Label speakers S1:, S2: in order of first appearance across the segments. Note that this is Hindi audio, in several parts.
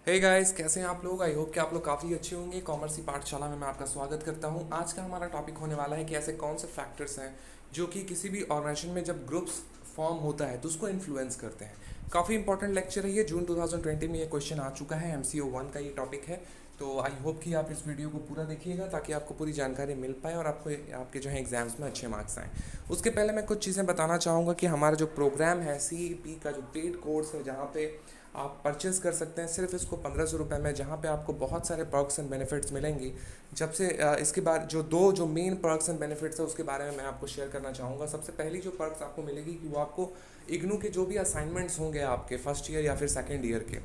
S1: हे गाइस, कैसे हैं आप लोग। आई होप कि आप लोग काफ़ी अच्छे होंगे। कॉमर्स की पाठशाला में मैं आपका स्वागत करता हूं। आज का हमारा टॉपिक होने वाला है कि ऐसे कौन से फैक्टर्स हैं जो कि किसी भी ऑर्गेनाइजेशन में जब ग्रुप्स फॉर्म होता है तो उसको इन्फ्लुएंस करते हैं। काफ़ी इंपॉर्टेंट लेक्चर है ये। जून 2020 में ये क्वेश्चन आ चुका है। MCO 1 का ये टॉपिक है। तो आई होप कि आप इस वीडियो को पूरा देखिएगा ताकि आपको पूरी जानकारी मिल पाए और आपको आपके जो है एग्जाम्स में अच्छे मार्क्स आएँ। उसके पहले मैं कुछ चीज़ें बताना चाहूँगा कि हमारा जो प्रोग्राम है CEP का जो पेड कोर्स है, जहाँ पे आप परचेज़ कर सकते हैं सिर्फ इसको 1500 रुपये में, जहाँ पे आपको बहुत सारे पर्क्स एंड बेनिफिट्स मिलेंगी। जब से इसके बाद जो मेन पर्क्स एंड बेनिफिट्स है उसके बारे में मैं आपको शेयर करना चाहूँगा। सबसे पहली जो पर्क्स आपको मिलेगी कि वो आपको इग्नू के जो भी असाइनमेंट्स होंगे आपके फर्स्ट ईयर या फिर सेकेंड ईयर के,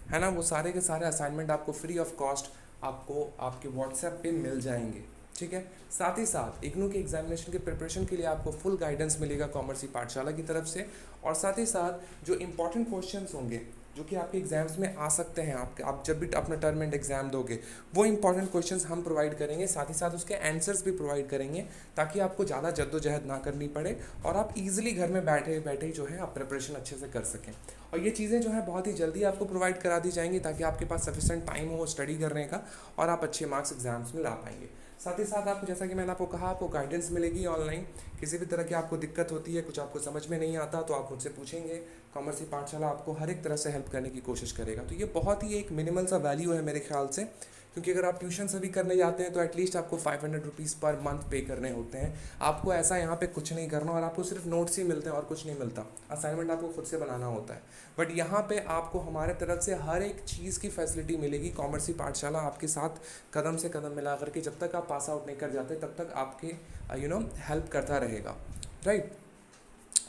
S1: है ना, वो सारे के सारे असाइनमेंट आपको फ्री ऑफ कॉस्ट आपको आपके व्हाट्सएप पे मिल जाएंगे। ठीक है। साथ ही साथ इग्नू के एग्जामिनेशन के प्रिपरेशन के लिए आपको फुल गाइडेंस मिलेगा कॉमर्स की पाठशाला की तरफ से। और साथ ही साथ जो इंपॉर्टेंट क्वेश्चंस होंगे जो कि आपके एग्जाम्स में आ सकते हैं, आप जब भी अपना टर्म एंड एग्जाम दोगे, वो इंपॉर्टेंट क्वेश्चंस हम प्रोवाइड करेंगे। साथ ही साथ उसके आंसर्स भी प्रोवाइड करेंगे ताकि आपको ज़्यादा जद्दोजहद ना करनी पड़े और आप इजीली घर में बैठे बैठे ही जो है आप प्रिपरेशन अच्छे से कर सकें। और ये चीज़ें जो है बहुत ही जल्दी आपको प्रोवाइड करा दी जाएंगी ताकि आपके पास सफिशेंट टाइम हो स्टडी करने का और आप अच्छे मार्क्स एग्जाम्स में ला पाएंगे। साथ ही साथ आपको, जैसा कि मैंने आपको कहा, आपको गाइडेंस मिलेगी ऑनलाइन। किसी भी तरह की आपको दिक्कत होती है, कुछ आपको समझ में नहीं आता, तो आप मुझसे पूछेंगे। कॉमर्स की पाठशाला आपको हर एक तरह से हेल्प करने की कोशिश करेगा। तो ये बहुत ही एक मिनिमल सा वैल्यू है मेरे ख्याल से, क्योंकि अगर आप ट्यूशन से भी करने जाते हैं तो एटलीस्ट आपको 500 रुपीज़ पर मंथ पे करने होते हैं। आपको ऐसा यहाँ पे कुछ नहीं करना और आपको सिर्फ नोट्स ही मिलते हैं और कुछ नहीं मिलता। असाइनमेंट आपको खुद से बनाना होता है। बट यहाँ पे आपको हमारे तरफ से हर एक चीज़ की फैसिलिटी मिलेगी। कॉमर्स की पाठशाला आपके साथ कदम से कदम मिला करके जब तक आप पास आउट नहीं कर जाते तब तक आपके हेल्प करता रहेगा। राइट।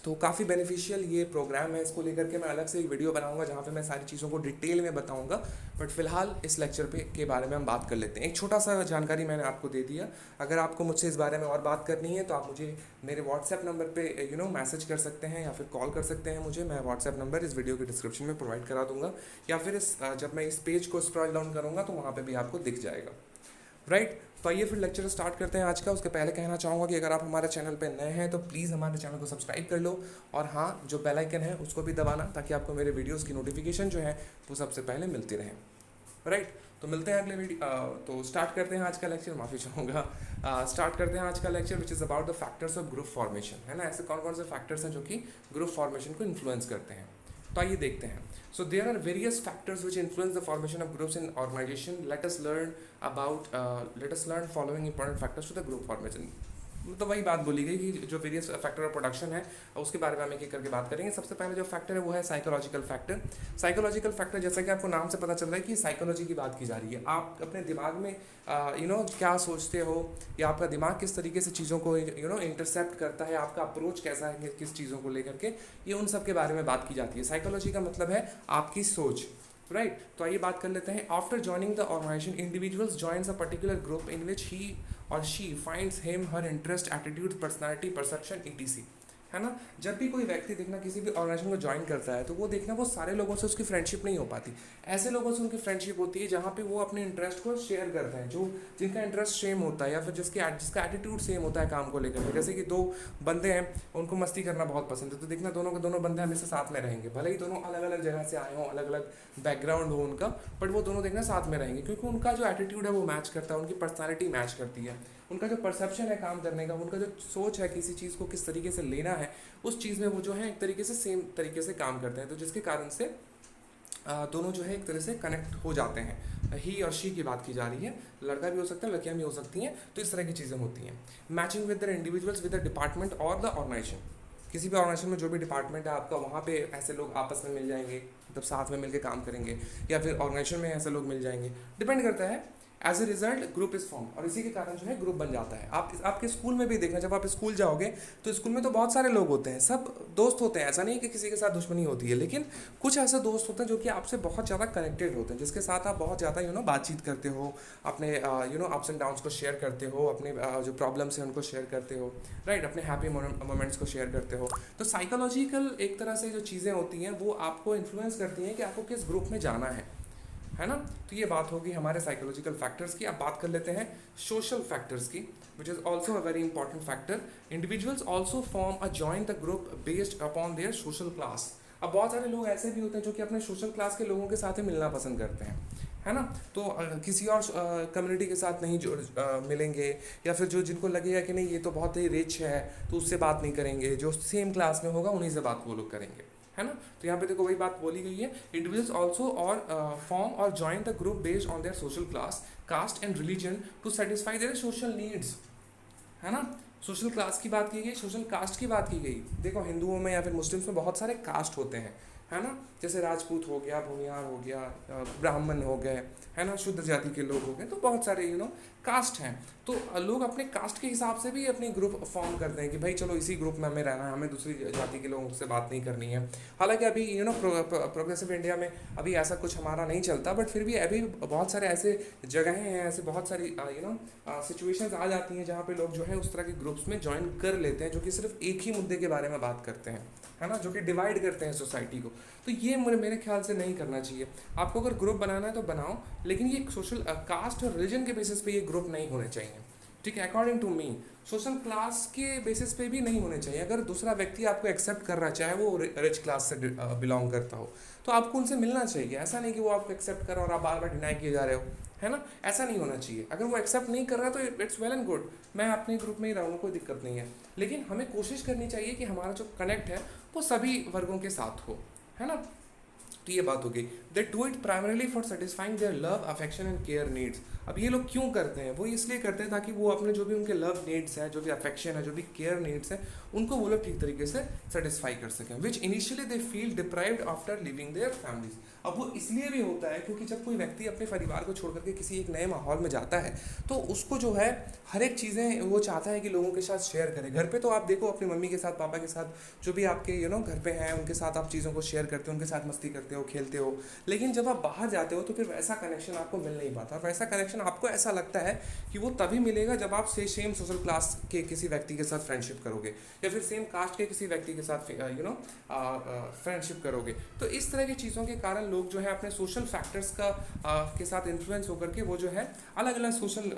S1: तो काफ़ी बेनिफिशियल ये प्रोग्राम है। इसको लेकर के मैं अलग से एक वीडियो बनाऊंगा जहाँ पे मैं सारी चीज़ों को डिटेल में बताऊंगा। बट फिलहाल इस लेक्चर पे के बारे में हम बात कर लेते हैं। एक छोटा सा जानकारी मैंने आपको दे दिया। अगर आपको मुझसे इस बारे में और बात करनी है तो आप मुझे मेरे व्हाट्सएप नंबर पे मैसेज कर सकते हैं या फिर कॉल कर सकते हैं मुझे। मैं व्हाट्सएप नंबर इस वीडियो के डिस्क्रिप्शन में प्रोवाइड करा दूंगा, या फिर जब मैं इस पेज को स्क्रॉल डाउन करूँगा तो वहाँ पर भी आपको दिख जाएगा। राइट। तो आइए फिर लेक्चर स्टार्ट करते हैं आज का। उसके पहले कहना चाहूँगा कि अगर आप हमारे चैनल पे नए हैं तो प्लीज़ हमारे चैनल को सब्सक्राइब कर लो, और हाँ, जो बेल आइकन है उसको भी दबाना ताकि आपको मेरे वीडियोस की नोटिफिकेशन जो है वो सबसे पहले मिलती रहे। राइट। तो मिलते हैं अगले वीडियो। तो स्टार्ट करते हैं आज का लेक्चर। माफ़ी चाहूँगा। स्टार्ट करते हैं आज का lecture which is about the factors of group formation, है ना। ऐसे कौन कौन से फैक्टर्स हैं जो कि ग्रुप फॉर्मेशन को इन्फ्लुएंस करते हैं। तो आइए देखते हैं। So there are various factors which influence the formation of groups in organization. Let us learn following important factors to the group formation. तो वही बात बोली गई कि जो वेरियस फैक्टर ऑफ प्रोडक्शन है उसके बारे में हम एक एक करके बात करेंगे। सबसे पहले जो फैक्टर है वो है साइकोलॉजिकल फैक्टर। साइकोलॉजिकल फैक्टर, जैसा कि आपको नाम से पता चल रहा है कि साइकोलॉजी की बात की जा रही है। आप अपने दिमाग में क्या सोचते हो, या आपका दिमाग किस तरीके से चीज़ों को इंटरसेप्ट करता है, आपका अप्रोच कैसा है किस चीज़ों को लेकर के, ये उन सब के बारे में बात की जाती है। साइकोलॉजी का मतलब है आपकी सोच। राइट। तो आइए बात कर लेते हैं। After joining the organisation, individuals joins a particular group in which he or she finds him her interest, attitude, personality, perception, etc, है ना। जब भी कोई व्यक्ति देखना किसी भी ऑर्गेनाइजेशन को ज्वाइन करता है तो वो देखना वो सारे लोगों से उसकी फ्रेंडशिप नहीं हो पाती। ऐसे लोगों से उनकी फ्रेंडशिप होती है जहाँ पे वो अपने इंटरेस्ट को शेयर करते हैं, जो जिनका इंटरेस्ट सेम होता है या फिर जिसका एटीट्यूड सेम होता है काम को लेकर। जैसे कि दो बंदे हैं, उनको मस्ती करना बहुत पसंद है, तो देखना दोनों के दोनों बंदे हमेशा साथ में रहेंगे। भले ही दोनों अलग अलग जगह से आए हों, अलग अलग बैकग्राउंड हो उनका, बट वो दोनों देखना साथ में रहेंगे क्योंकि उनका जो एटीट्यूड है वो मैच करता है, उनकी पर्सनैलिटी मैच करती है, उनका जो परसेप्शन है काम करने का, उनका जो सोच है किसी चीज़ को किस तरीके से लेना है, उस चीज़ में वो जो है एक तरीके से सेम तरीके से काम करते हैं। तो जिसके कारण से दोनों जो है एक तरह से कनेक्ट हो जाते हैं। ही और शी की बात की जा रही है, लड़का भी हो सकता है, लड़कियां भी हो सकती हैं। तो इस तरह की चीज़ें होती हैं। Matching with the individuals with the department और द ऑर्गेनाइजेशन। किसी भी ऑर्गेनाइजेशन में जो भी डिपार्टमेंट है आपका, वहाँ पे ऐसे लोग आपस में मिल जाएंगे, मतलब साथ में मिलकर काम करेंगे, या फिर ऑर्गेनाइजेशन में ऐसे लोग मिल जाएंगे, डिपेंड करता है। As a result group is form, और इसी के कारण जो है ग्रुप बन जाता है। आप आपके स्कूल में भी देखना, जब आप स्कूल जाओगे तो स्कूल में तो बहुत सारे लोग होते हैं, सब दोस्त होते हैं। ऐसा नहीं कि किसी के साथ दुश्मनी होती है, लेकिन कुछ ऐसे दोस्त होते हैं जो कि आपसे बहुत ज़्यादा कनेक्टेड होते हैं, जिसके साथ आप बहुत ज़्यादा बातचीत करते हो, अपने अप्स एंड डाउन्स को शेयर करते हो, अपने जो प्रॉब्लम्स हैं उनको शेयर करते हो। राइट। अपने हैप्पी मोमेंट्स को शेयर करते हो। तो साइकोलॉजिकल एक तरह से जो चीज़ें होती हैं वो आपको इन्फ्लुएंस करती हैं कि आपको किस ग्रुप में जाना है ना। तो ये बात होगी हमारे साइकोलॉजिकल फैक्टर्स की। अब बात कर लेते हैं सोशल फैक्टर्स की, which is also a very important factor. Individuals also form a join the group based upon their social class. अब बहुत सारे लोग ऐसे भी होते हैं जो कि अपने सोशल क्लास के लोगों के साथ ही मिलना पसंद करते हैं, है ना। तो किसी और कम्युनिटी के साथ नहीं मिलेंगे, या फिर जो जिनको लगेगा कि नहीं ये तो बहुत ही रिच है तो उससे बात नहीं करेंगे, जो सेम क्लास में होगा उन्हीं से बात वो लोग करेंगे, है ना। तो यहाँ पे देखो वही बात बोली गई है, इंडिविजुअल्स ऑल्सो और form or join the group based on their social class, caste and religion to satisfy their social needs, है ना। सोशल क्लास की बात की गई, सोशल कास्ट की बात की गई। देखो हिंदुओं में या फिर मुस्लिम्स में बहुत सारे कास्ट होते हैं, है ना। जैसे राजपूत हो गया, भूमियार हो गया, ब्राह्मण हो गए, है ना, शुद्ध जाति के लोग हो गए, तो बहुत सारे कास्ट हैं। तो लोग अपने कास्ट के हिसाब से भी अपनी ग्रुप फॉर्म करते हैं कि भाई चलो इसी ग्रुप में हमें रहना है, हमें दूसरी जाति के लोगों से बात नहीं करनी है। हालांकि अभी प्रोग्रेसिव इंडिया में अभी ऐसा कुछ हमारा नहीं चलता, बट फिर भी अभी बहुत सारे ऐसे जगहें हैं, ऐसे बहुत सारी सिचुएशंस आ जाती हैं जहाँ पे लोग जो है उस तरह के ग्रुप्स में ज्वाइन कर लेते हैं, जो कि सिर्फ एक ही मुद्दे के बारे में बात करते हैं, है ना, जो कि डिवाइड करते हैं सोसाइटी को। तो ये मेरे ख्याल से नहीं करना चाहिए। आपको अगर ग्रुप बनाना है तो बनाओ, लेकिन ये सोशल कास्ट और रिलीजन के बेसिस पे ये ग्रुप नहीं होने चाहिए, ठीक है। According to me social class के बेसिस पे भी नहीं होने चाहिए। अगर दूसरा व्यक्ति आपको एक्सेप्ट कर रहा, चाहे वो रिच क्लास से बिलोंग करता हो, तो आपको उनसे मिलना चाहिए। ऐसा नहीं कि वो आपको एक्सेप्ट कर रहा और आप बार बार डिनाई किए जा रहे हो, है ना। ऐसा नहीं होना चाहिए। अगर वो एक्सेप्ट नहीं कर रहा तो इट्स वेल एंड गुड, मैं अपने ग्रुप में ही रहूँगा, कोई दिक्कत नहीं है। लेकिन हमें कोशिश करनी चाहिए कि हमारा जो कनेक्ट है वो सभी वर्गों के साथ हो, है ना। तो ये बात हो गई। They do it primarily for satisfying their love, affection and care needs. अब ये लोग क्यों करते हैं? वो इसलिए करते हैं ताकि वो अपने जो भी उनके लव नीड्स है, जो भी अफेक्शन है, जो भी केयर नीड्स है, उनको वो लोग ठीक तरीके से सेटिस्फाई कर सकें, which initially they feel deprived after living their families. अब वो इसलिए भी होता है क्योंकि जब कोई व्यक्ति अपने परिवार को छोड़ करके किसी एक नए माहौल में जाता है तो उसको जो है हर एक चीज़ें वो चाहता है कि लोगों के साथ शेयर करे। घर पे तो आप देखो अपनी मम्मी के साथ, पापा के साथ, जो भी आपके घर पे हैं उनके साथ आप चीज़ों को शेयर करते हो, उनके साथ मस्ती करते हो, खेलते हो। लेकिन जब आप बाहर जाते हो तो फिर वैसा कनेक्शन आपको मिल नहीं पाता। वैसा कनेक्शन आपको ऐसा लगता है कि वो तभी मिलेगा जब आप सेम सोशल क्लास के किसी व्यक्ति के साथ फ्रेंडशिप करोगे, या फिर सेम कास्ट के किसी व्यक्ति के साथ फ्रेंडशिप करोगे। तो इस तरह की चीज़ों के कारण लोग जो है अपने सोशल फैक्टर्स के साथ इन्फ्लुएंस होकर के वो जो है अलग अलग सोशल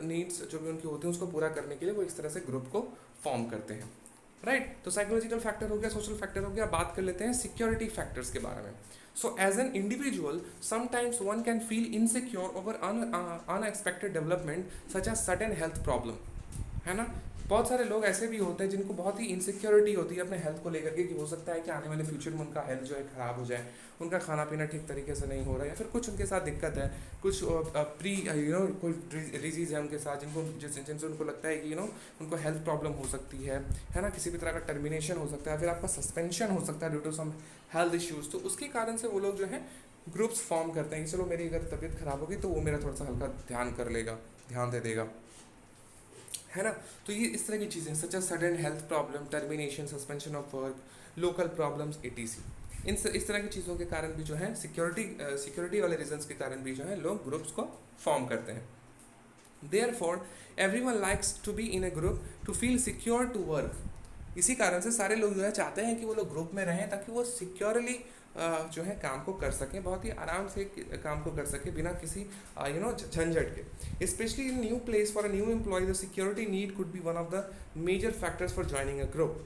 S1: नीड्स जो भी उनकी होती हैं उसको पूरा करने के लिए वो इस तरह से ग्रुप को फॉर्म करते हैं, राइट। तो साइकोलॉजिकल फैक्टर हो गया, सोशल फैक्टर हो गया। बात कर लेते हैं सिक्योरिटी फैक्टर्स के बारे में। So as an individual sometimes one can feel insecure over unexpected development such as sudden health problem, है ना। बहुत सारे लोग ऐसे भी होते हैं जिनको बहुत ही इनसिक्योरिटी होती है अपने हेल्थ को लेकर के, कि हो सकता है कि आने वाले फ्यूचर में उनका हेल्थ जो है ख़राब हो जाए, उनका खाना पीना ठीक तरीके से नहीं हो रहा है, या फिर कुछ उनके साथ दिक्कत है, कुछ कोई डिजीज़ है उनके साथ जिनसे उनको लगता है कि उनको हेल्थ प्रॉब्लम हो सकती है ना। किसी भी तरह का टर्मिनेशन हो सकता है, फिर आपका सस्पेंशन हो सकता है due to some health issues. तो उसके कारण से वो लोग जो है ग्रुप्स फॉर्म करते हैं कि चलो मेरी अगर तबीयत ख़राब होगी तो वो मेरा थोड़ा सा हल्का ध्यान दे देगा, है ना। तो ये इस तरह की चीज़ें such as sudden health problem, termination, suspension of work, local problems etc। इस तरह की चीज़ों के कारण भी जो है सिक्योरिटी वाले रीजंस के कारण भी जो है लोग ग्रुप्स को फॉर्म करते हैं। Therefore everyone likes to be in a group to feel secure to work. इसी कारण से सारे लोग जो है चाहते हैं कि वो लोग ग्रुप में रहें ताकि वो सिक्योरली जो है काम को कर सकें, बहुत ही आराम से काम को कर सकें बिना किसी झंझट के। Specially in new place for a new employ the security need could be one of the major factors for joining a group,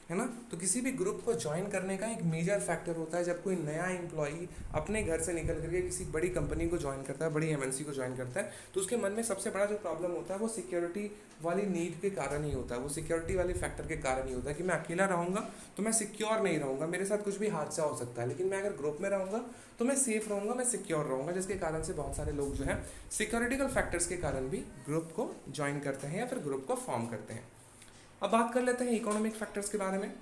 S1: है ना। तो किसी भी ग्रुप को ज्वाइन करने का एक मेजर फैक्टर होता है जब कोई नया एम्प्लॉई अपने घर से निकल करके किसी बड़ी कंपनी को ज्वाइन करता है, बड़ी एमएनसी को ज्वाइन करता है, तो उसके मन में सबसे बड़ा जो प्रॉब्लम होता है वो सिक्योरिटी वाली नीड के कारण ही होता है, वो सिक्योरिटी वाली फैक्टर के कारण ही होता है कि मैं अकेला रहूँगा तो मैं सिक्योर नहीं रहूँगा, मेरे साथ कुछ भी हादसा हो सकता है। लेकिन मैं अगर ग्रुप में रहूँगा तो मैं सेफ रहूँगा, मैं सिक्योर रहूँगा, जिसके कारण से बहुत सारे लोग जो है सिक्योरिटिकल फैक्टर्स के कारण भी ग्रुप को ज्वाइन करते हैं या फिर ग्रुप को फॉर्म करते हैं। अब बात कर लेते हैं इकोनॉमिक फैक्टर्स के बारे में।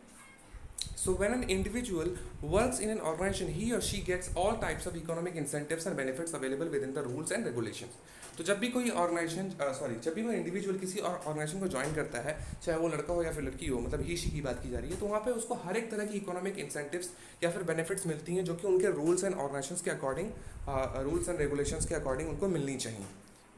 S1: So when an individual works in an organization, he or she gets all types of economic incentives and benefits available within the rules and regulations. तो जब भी कोई जब भी कोई इंडिविजुअल किसी ऑर्गेनाइजेशन को ज्वाइन करता है, चाहे वो लड़का हो या फिर लड़की हो, मतलब ही शी की बात की जा रही है, तो वहाँ पे उसको हर एक तरह की इकोनॉमिक इंसेंटिव्स या फिर बेनिफिट्स मिलती हैं जो कि उनके रूल्स एंड ऑर्गेनाइजेशंस के अकॉर्डिंग, रूल्स एंड रेगुलेशंस के अकॉर्डिंग उनको मिलनी चाहिए,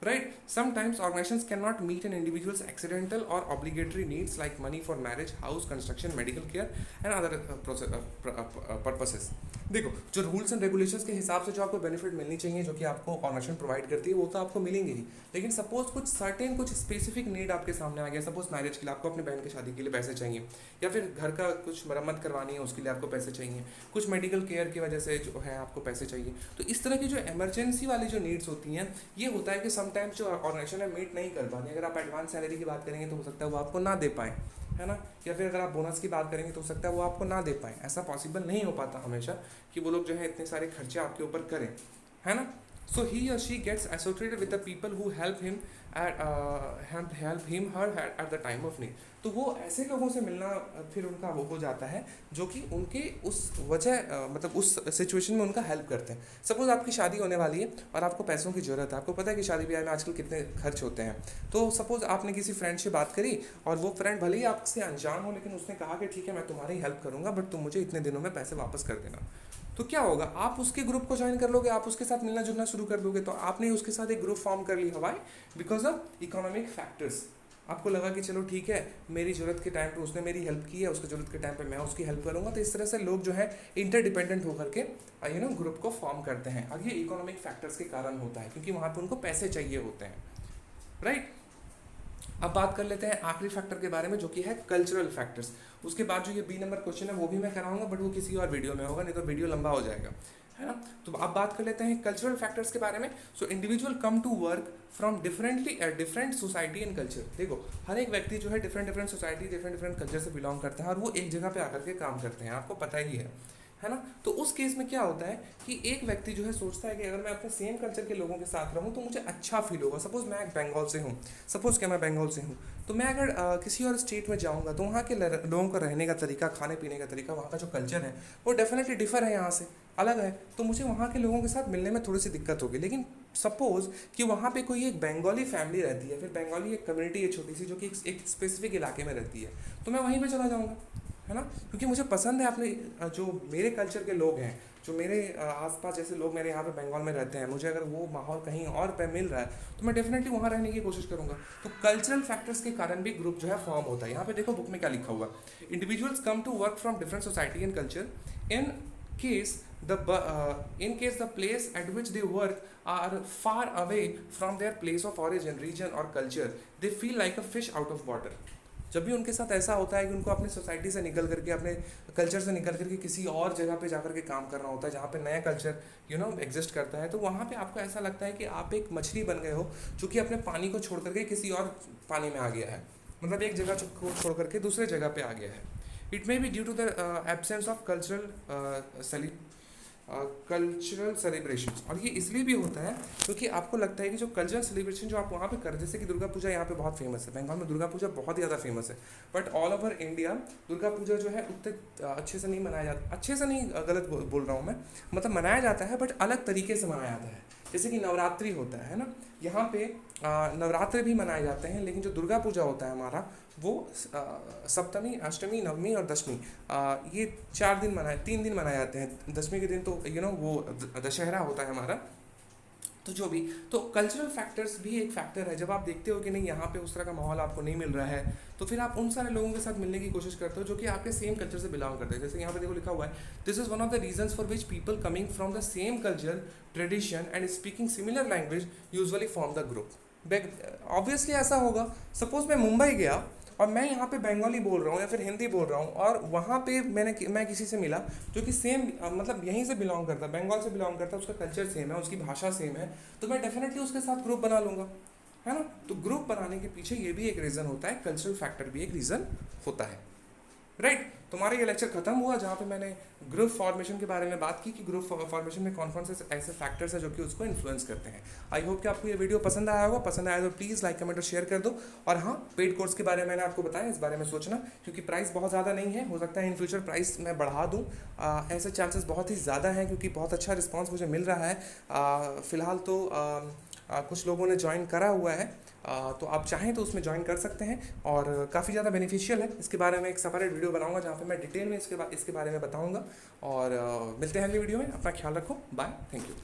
S1: Right? Sometimes organizations cannot meet an individual's accidental or obligatory needs like money for marriage, house construction, medical care and other purposes. देखो, जो रूल्स एंड रेगुलेशंस के हिसाब से जो आपको बेनिफिट मिलनी चाहिए, जो कि आपको ऑर्गेनाइजेशन प्रोवाइड करती है, वो तो आपको मिलेंगे ही। लेकिन सपोज कुछ सर्टेन कुछ स्पेसिफिक नीड आपके सामने आ गया, सपोज मैरिज के लिए आपको अपने बहन की शादी के लिए पैसे चाहिए, या फिर घर का कुछ मरम्मत करवानी है उसके लिए आपको पैसे चाहिए, कुछ मेडिकल केयर की वजह से जो है आपको पैसे चाहिए। तो इस तरह की जो इमरजेंसी वाली जो नीड्स होती हैं, ये होता है कि समटाइम्स जो ऑर्गेनाइजेशन है मीट नहीं कर पाती। अगर आप एडवांस सैलरी की बात करेंगे तो हो सकता है वो आपको ना दे पाएँ, है ना, या फिर अगर आप बोनस की बात करेंगे तो हो सकता है वो आपको ना दे पाएँ। ऐसा पॉसिबल नहीं हो पाता हमेशा कि वो लोग जो है इतने सारे खर्चे आपके ऊपर करें, है ना। So he or she gets associated with the people who help him her at the time of need. तो वो ऐसे लोगों से मिलना फिर उनका वो हो जाता है जो कि उनके उस वजह मतलब उस सिचुएशन में उनका हेल्प करते हैं। सपोज आपकी शादी होने वाली है और आपको पैसों की ज़रूरत है, आपको पता है कि शादी ब्याह में आजकल कितने खर्च होते हैं। तो सपोज आपने किसी फ्रेंड से बात करी और वो फ्रेंड भले ही आपसे अनजान हो, लेकिन उसने कहा कि ठीक है मैं तुम्हारी हेल्प करूँगा बट तुम मुझे इतने दिनों में पैसे वापस कर देना। तो क्या होगा, आप उसके ग्रुप को ज्वाइन कर लोगे, आप उसके साथ मिलना जुलना शुरू कर दोगे। तो आपने उसके साथ एक ग्रुप फॉर्म कर लिया, why? Because of economic factors. आपको लगा कि चलो ठीक है, मेरी ज़रूरत के टाइम पे उसने मेरी हेल्प की है, उसकी ज़रूरत के टाइम पे मैं उसकी हेल्प करूँगा। तो इस तरह से लोग जो है इंटरडिपेंडेंट होकर के ग्रुप को फॉर्म करते हैं। और ये इकोनॉमिक फैक्टर्स के कारण होता है, क्योंकि वहाँ पे उनको पैसे चाहिए होते हैं, राइट। अब बात कर लेते हैं आखिरी फैक्टर के बारे में, जो कि है कल्चरल फैक्टर्स। उसके बाद जो ये बी नंबर क्वेश्चन है वो भी मैं कराऊंगा, बट वो किसी और वीडियो में होगा, नहीं तो वीडियो लंबा हो जाएगा, है ना। तो अब बात कर लेते हैं कल्चरल फैक्टर्स के बारे में। So individual come to work from different society and culture. देखो, हर एक व्यक्ति जो है डिफरेंट सोसाइटी, डिफरेंट कल्चर से बिलोंग करता है और वो एक जगह पे आकर के काम करते हैं, आपको पता ही है ना। तो उस केस में क्या होता है कि एक व्यक्ति जो है सोचता है कि अगर मैं अपने सेम कल्चर के लोगों के साथ रहूं तो मुझे अच्छा फील होगा। सपोज मैं बंगाल से हूं, सपोज क्या मैं बंगाल से हूं, तो मैं अगर किसी और स्टेट में जाऊंगा तो वहाँ के लोगों का रहने का तरीका, खाने पीने का तरीका, वहाँ का जो कल्चर है वो डेफिनेटली डिफर है, यहाँ से अलग है। तो मुझे वहाँ के लोगों के साथ मिलने में थोड़ी सी दिक्कत होगी। लेकिन सपोज कि वहाँ पे कोई एक बंगाली फैमिली रहती है, फिर बंगाली एक कम्युनिटी है छोटी सी, जो कि एक स्पेसिफिक इलाके में रहती है, तो मैं वहीं पर चला जाऊँगा, है ना। क्योंकि मुझे पसंद है अपने जो मेरे कल्चर के लोग हैं, जो मेरे आसपास जैसे लोग मेरे यहाँ पे बंगाल में रहते हैं, मुझे अगर वो माहौल कहीं और पे मिल रहा है तो मैं डेफिनेटली वहाँ रहने की कोशिश करूँगा। तो कल्चरल फैक्टर्स के कारण भी ग्रुप जो है फॉर्म होता है। यहाँ पे देखो बुक में क्या लिखा हुआ, individuals come to work from different society and culture in case the place at which they work are far away from their place of origin, region or culture, they feel like a fish out of water। जब भी उनके साथ ऐसा होता है कि उनको अपनी सोसाइटी से निकल करके, अपने कल्चर से निकल करके किसी और जगह पे जाकर के काम करना होता है, जहाँ पे नया कल्चर एग्जिस्ट करता है, तो वहाँ पे आपको ऐसा लगता है कि आप एक मछली बन गए हो जो कि अपने पानी को छोड़ करके किसी और पानी में आ गया है, मतलब एक जगह को छोड़ करके दूसरे जगह पे आ गया है। It may be due to the absence of cultural celebration. और ये इसलिए भी होता है क्योंकि आपको लगता है कि जो कल्चरल सेलिब्रेशन जो आप वहाँ पे कर, जैसे कि दुर्गा पूजा यहाँ पे बहुत फेमस है, बंगाल में दुर्गा पूजा बहुत ज़्यादा फेमस है, but all over India Durga Puja जो है उतने अच्छे से नहीं मनाया जाता। अच्छे से नहीं, गलत बोल रहा हूँ मैं, मतलब मनाया जाता है बट अलग तरीके से मनाया जाता है। जैसे कि नवरात्रि होता है ना, यहाँ पे नवरात्रि भी मनाए जाते हैं, लेकिन जो दुर्गा पूजा होता है हमारा वो सप्तमी, अष्टमी, नवमी और दशमी, ये 3 दिन मनाए जाते हैं। दशमी के दिन तो वो दशहरा होता है हमारा। तो जो भी, तो कल्चरल फैक्टर्स भी एक फैक्टर है। जब आप देखते हो कि नहीं यहाँ पे उस तरह का माहौल आपको नहीं मिल रहा है, तो फिर आप उन सारे लोगों के साथ मिलने की कोशिश करते हो जो कि आपके सेम कल्चर से बिलोंग करते हैं। जैसे यहाँ पे देखो लिखा हुआ है, this is one of the reasons for which people coming from the same culture, tradition and speaking similar language usually form the group. Obviously ऐसा होगा, सपोज मैं मुंबई गया और मैं यहाँ पे बंगाली बोल रहा हूँ या फिर हिंदी बोल रहा हूँ, और वहाँ पे मैं किसी से मिला जो कि सेम मतलब यहीं से बिलोंग करता है, बंगाल से बिलोंग करता है, उसका कल्चर सेम है, उसकी भाषा सेम है, तो मैं डेफिनेटली उसके साथ ग्रुप बना लूँगा, है ना। तो ग्रुप बनाने के पीछे ये भी एक रीज़न होता है, कल्चरल फैक्टर भी एक रीज़न होता है, राइट। तुम्हारा ये लेक्चर खत्म हुआ जहाँ पे मैंने ग्रुप फॉर्मेशन के बारे में बात की कि ग्रुप फॉर्मेशन में कौन कौन से ऐसे फैक्टर्स हैं जो कि उसको इन्फ्लुएंस करते हैं। आई होप कि आपको ये वीडियो पसंद आया होगा। पसंद आया तो प्लीज़ लाइक, कमेंट और शेयर कर दो। और हाँ, पेड कोर्स के बारे में मैंने आपको बताया, इस बारे में सोचना, क्योंकि प्राइस बहुत ज़्यादा नहीं है, हो सकता है इन फ्यूचर प्राइस मैं बढ़ा दूँ, ऐसे चांसेस बहुत ही ज़्यादा हैं, क्योंकि बहुत अच्छा रिस्पॉन्स मुझे मिल रहा है। फ़िलहाल तो कुछ लोगों ने ज्वाइन करा हुआ है, तो आप चाहें तो उसमें ज्वाइन कर सकते हैं और काफ़ी ज़्यादा बेनिफिशियल है। इसके बारे में एक सेपरेट वीडियो बनाऊंगा जहाँ पे मैं डिटेल में इसके बारे में बताऊंगा। और मिलते हैं अगली वीडियो में। अपना ख्याल रखो, बाय, थैंक यू।